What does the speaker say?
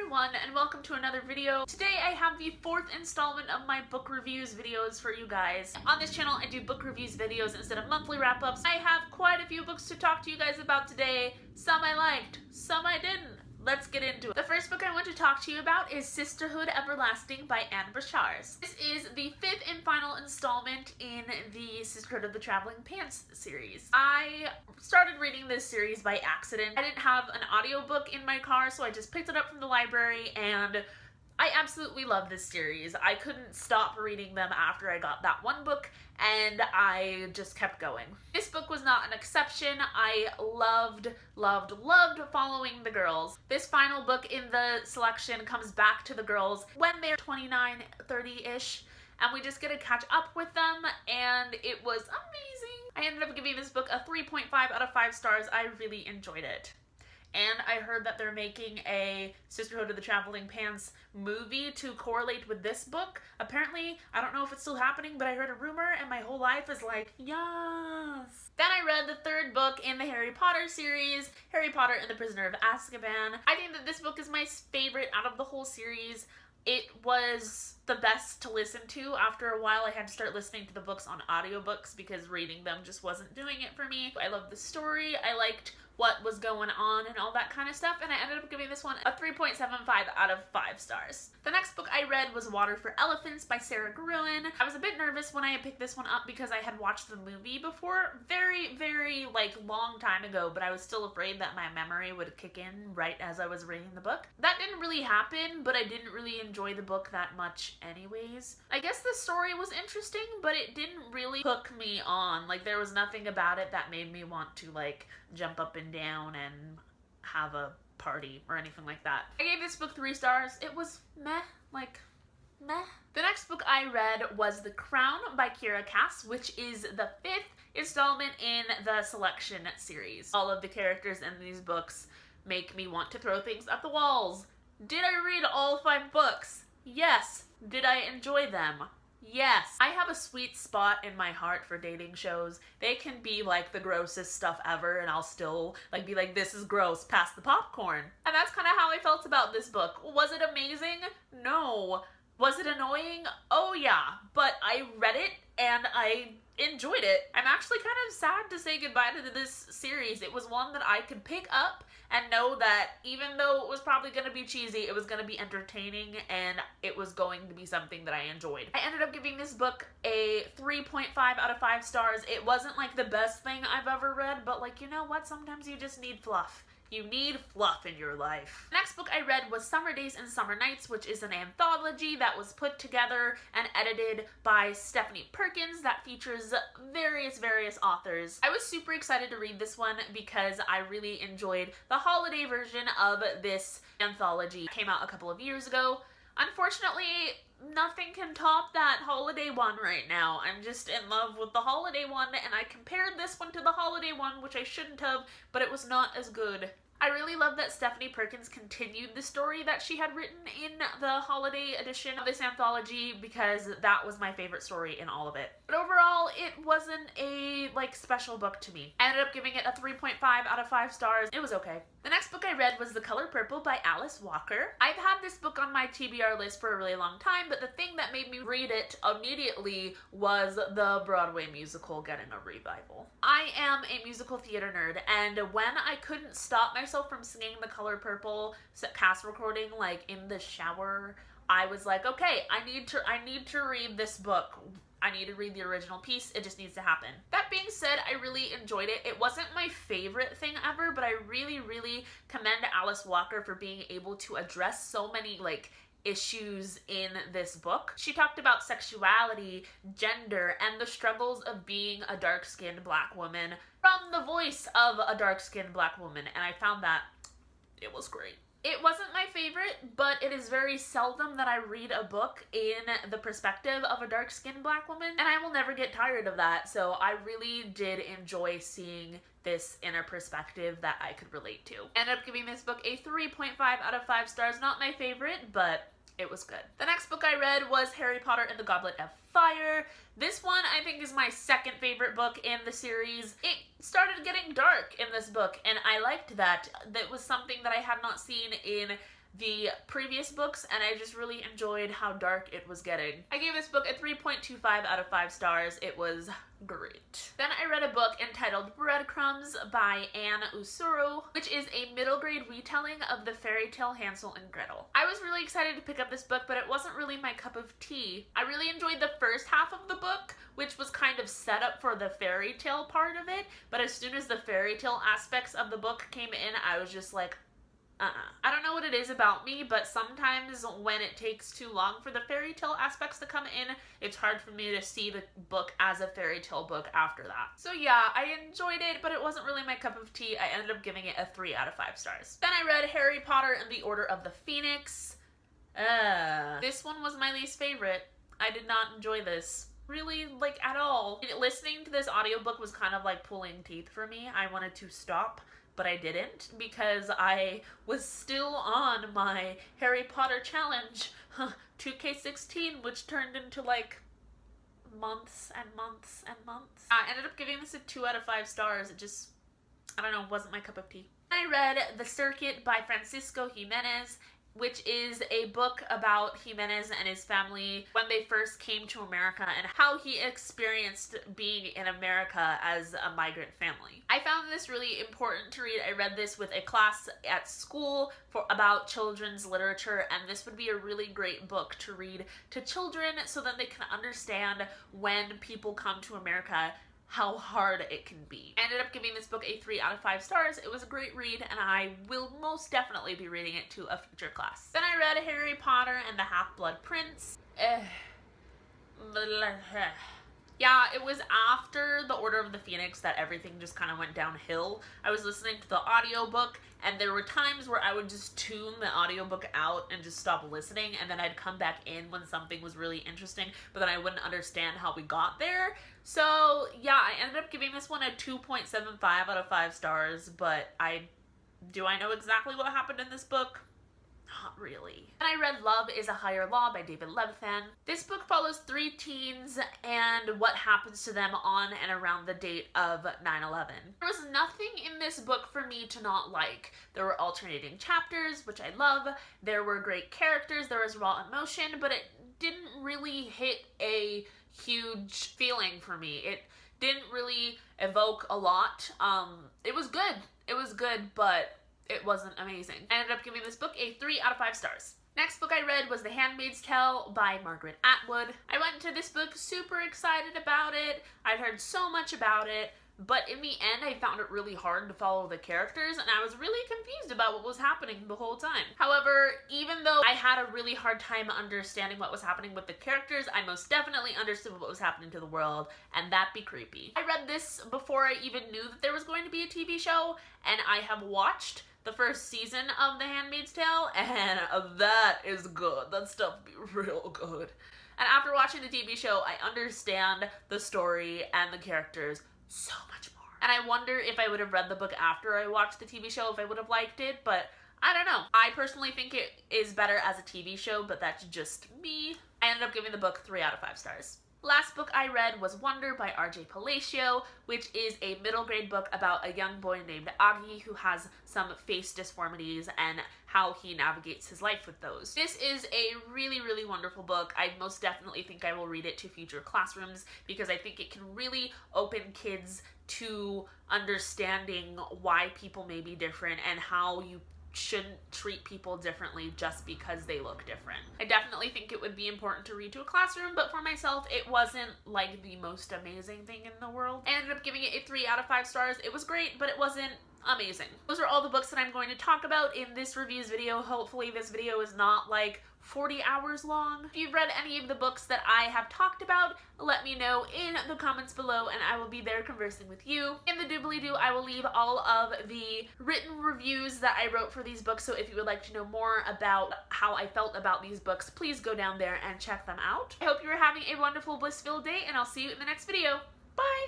everyone, and welcome to another video. Today I have the fourth installment of my book reviews videos for you guys. On this channel I do book reviews videos instead of monthly wrap-ups. I have quite a few books to talk to you guys about today. Some I liked, some I didn't. Let's get into it. The first book I want to talk to you about is Sisterhood Everlasting by Anne Bashars. This is the fifth and final installment in the Sisterhood of the Traveling Pants series. I started reading this series by accident. I didn't have an audiobook in my car, so I just picked it up from the library, and I absolutely love this series. I couldn't stop reading them after I got that one book, and I just kept going. This book was not an exception. I loved following the girls. This final book in the selection comes back to the girls when they're 29, 30-ish, and we just get to catch up with them, and it was amazing. I ended up giving this book a 3.5 out of 5 stars. I really enjoyed it. And I heard that they're making a Sisterhood of the Traveling Pants movie to correlate with this book. Apparently, I don't know if it's still happening, but I heard a rumor and my whole life is like, yes. Then I read the third book in the Harry Potter series, Harry Potter and the Prisoner of Azkaban. I think that this book is my favorite out of the whole series. It was the best to listen to. After a while, I had to start listening to the books on audiobooks because reading them just wasn't doing it for me. I loved the story. I liked what was going on and all that kind of stuff, and I ended up giving this one a 3.75 out of 5 stars. The next book I read was Water for Elephants by Sarah Gruen. I was a bit nervous when I picked this one up because I had watched the movie before, very long time ago, but I was still afraid that my memory would kick in right as I was reading the book. That didn't really happen, but I didn't really enjoy the book that much anyways. I guess the story was interesting, but it didn't really hook me on. Like, there was nothing about it that made me want to, like, jump up and down and have a party or anything like that. I gave this book 3 stars. It was meh. The next book I read was The Crown by Kira Cass, which is the 5th installment in the Selection series. All of the characters in these books make me want to throw things at the walls. Did I read all 5 books? Yes. Did I enjoy them? Yes. I have a sweet spot in my heart for dating shows. They can be like the grossest stuff ever and I'll still like be like, this is gross, pass the popcorn. And that's kind of how I felt about this book. Was it amazing? No. Was it annoying? Oh yeah. But I read it and I enjoyed it. I'm actually kind of sad to say goodbye to this series. It was one that I could pick up and know that even though it was probably going to be cheesy, it was going to be entertaining and it was going to be something that I enjoyed. I ended up giving this book a 3.5 out of 5 stars. It wasn't like the best thing I've ever read, but like, you know what? Sometimes you just need fluff. You need fluff in your life. The next book I read was Summer Days and Summer Nights, which is an anthology that was put together and edited by Stephanie Perkins that features various authors. I was super excited to read this one because I really enjoyed the holiday version of this anthology. It came out a couple of years ago. Unfortunately, nothing can top that holiday one right now. I'm just in love with the holiday one, and I compared this one to the holiday one, which I shouldn't have, but it was not as good. I really love that Stephanie Perkins continued the story that she had written in the holiday edition of this anthology because that was my favorite story in all of it. But overall, it wasn't a, like, special book to me. I ended up giving it a 3.5 out of 5 stars. It was okay. The next book I read was The Color Purple by Alice Walker. I've had this book on my TBR list for a really long time, but the thing that made me read it immediately was the Broadway musical getting a revival. I am a musical theater nerd, and when I couldn't stop myself from singing The Color Purple cast recording, like, in the shower, I was like, okay, I need to read this book. I need to read the original piece. It just needs to happen. That being said, I really enjoyed it. It wasn't my favorite thing ever, but I really commend Alice Walker for being able to address so many, like, issues in this book. She talked about sexuality, gender, and the struggles of being a dark-skinned Black woman from the voice of a dark-skinned Black woman, and I found that it was great. It wasn't my favorite, but it is very seldom that I read a book in the perspective of a dark-skinned Black woman, and I will never get tired of that, so I really did enjoy seeing this in a perspective that I could relate to. I ended up giving this book a 3.5 out of 5 stars. Not my favorite, but it was good. The next book I read was Harry Potter and the Goblet of Fire. This one I think is my second favorite book in the series. It started getting dark in this book, and I liked that. That was something that I had not seen in the previous books, and I just really enjoyed how dark it was getting. I gave this book a 3.25 out of 5 stars. It was great. Then I read a book entitled Breadcrumbs by Anne Usuru, which is a middle grade retelling of the fairy tale Hansel and Gretel. I was really excited to pick up this book, but it wasn't really my cup of tea. I really enjoyed the first half of the book, which was kind of set up for the fairy tale part of it, but as soon as the fairy tale aspects of the book came in, I was just like, I don't know what it is about me, but sometimes when it takes too long for the fairy tale aspects to come in, it's hard for me to see the book as a fairy tale book after that. So yeah, I enjoyed it, but it wasn't really my cup of tea. I ended up giving it a 3 out of 5 stars. Then I read Harry Potter and the Order of the Phoenix. This one was my least favorite. I did not enjoy this. Really, like, at all. Listening to this audiobook was kind of like pulling teeth for me. I wanted to stop, but I didn't because I was still on my Harry Potter challenge, 2K16, which turned into like months and months and months. I ended up giving this a 2 out of 5 stars. It just, I don't know, wasn't my cup of tea. I read The Circuit by Francisco Jimenez, which is a book about Jimenez and his family when they first came to America and how he experienced being in America as a migrant family. I found this really important to read. I read this with a class at school about children's literature, and this would be a really great book to read to children so that they can understand when people come to America how hard it can be. I ended up giving this book a 3 out of 5 stars. It was a great read, and I will most definitely be reading it to a future class. Then I read Harry Potter and the Half-Blood Prince. Yeah, it was after the Order of the Phoenix that everything just kind of went downhill. I was listening to the audiobook, and there were times where I would just tune the audiobook out and just stop listening, and then I'd come back in when something was really interesting, but then I wouldn't understand how we got there. So yeah, I ended up giving this one a 2.75 out of 5 stars, but do I know exactly what happened in this book? Not really. And I read Love is a Higher Law by David Levithan. This book follows 3 teens and what happens to them on and around the date of 9/11. There was nothing in this book for me to not like. There were alternating chapters, which I love. There were great characters. There was raw emotion, but it didn't really hit a huge feeling for me. It didn't really evoke a lot. It was good. It was good, but it wasn't amazing. I ended up giving this book a 3 out of 5 stars. Next book I read was The Handmaid's Tale by Margaret Atwood. I went into this book super excited about it. I'd heard so much about it, but in the end I found it really hard to follow the characters, and I was really confused about what was happening the whole time. However, even though I had a really hard time understanding what was happening with the characters, I most definitely understood what was happening to the world, and that'd be creepy. I read this before I even knew that there was going to be a TV show, and I have watched the first season of The Handmaid's Tale, and that is good. That stuff be real good. And after watching the TV show, I understand the story and the characters so much more. And I wonder if I would have read the book after I watched the TV show, if I would have liked it, but I don't know. I personally think it is better as a TV show, but that's just me. I ended up giving the book 3 out of 5 stars. Last book I read was Wonder by R.J. Palacio, which is a middle grade book about a young boy named Augie who has some face disformities and how he navigates his life with those. This is a really, really wonderful book. I most definitely think I will read it to future classrooms because I think it can really open kids to understanding why people may be different and how you shouldn't treat people differently just because they look different. I definitely think it would be important to read to a classroom, but for myself, it wasn't like the most amazing thing in the world. I ended up giving it a 3 out of 5 stars. It was great, but it wasn't amazing. Those are all the books that I'm going to talk about in this reviews video. Hopefully this video is not like 40 hours long. If you've read any of the books that I have talked about, let me know in the comments below and I will be there conversing with you. In the doobly-doo, I will leave all of the written reviews that I wrote for these books, so if you would like to know more about how I felt about these books, please go down there and check them out. I hope you are having a wonderful, blissful day, and I'll see you in the next video. Bye!